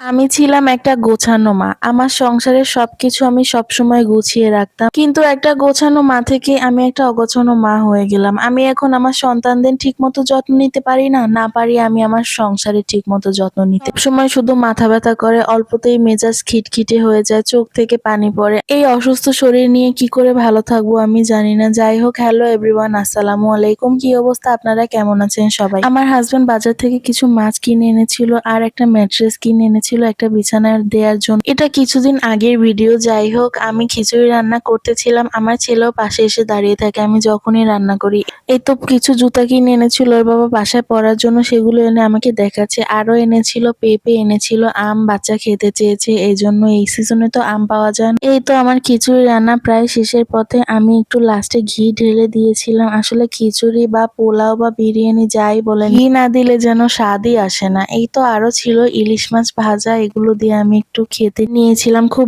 আমি ছিলাম একটা গোছানো মা। আমার সংসারের সবকিছু আমি সবসময় গুছিয়ে রাখতাম। কিন্তু একটা গোছানো মা থেকে আমি একটা অগোছালো মা হয়ে গেলাম। আমি এখন আমার সন্তানদের ঠিকমতো যত্ন নিতে পারি না, না পারি আমি আমার সংসারের ঠিকমতো যত্ন নিতে। সবসময় শুধু মাথা ব্যথা করে, অল্পতেই মেজাজ খিটখিটে হয়ে যায়, চোখ থেকে পানি পড়ে। এই অসুস্থ শরীর নিয়ে কি করে ভালো থাকবো আমি জানি না। যাই হোক, হ্যালো এভরিওয়ান, আসসালামু আলাইকুম। কি অবস্থা? আপনারা কেমন আছেন সবাই? আমার হাসব্যান্ড বাজার থেকে কিছু মাছ কিনে এনেছিল আর একটা ম্যাট্রেস কিনে এনেছিল একটা বিছানায় দেওয়ার জন্য। এটা কিছুদিন আগের ভিডিও। যাই হোক, আমি খিচুড়ি রান্না করতেছিলাম, আমার ছেলেও পাশে এসে দাঁড়িয়ে থাকে আমি যখনই রান্না করি। এই তো কিছু জুতা কিনে এনেছিল ওর বাবা বাসায় পরার জন্য, সেগুলো এনে আমাকে দেখাচ্ছে। আরো এনেছিল পেঁপে, এনেছিল আম, বাচ্চা খেতে চেয়েছে, এই জন্য এই সিজনে তো আম পাওয়া যায় না। এই তো আমার খিচুড়ি রান্না প্রায় শেষের পথে। আমি একটু লাস্টে ঘি ঢেলে দিয়েছিলাম। আসলে খিচুড়ি বা পোলাও বা বিরিয়ানি যাই বলেন, ঘি না দিলে যেন স্বাদই আসে না। এই তো আরো ছিল ইলিশ মাছ ভাজা, এগুলো দিয়ে আমি একটু খেতে নিয়েছিলাম, খুব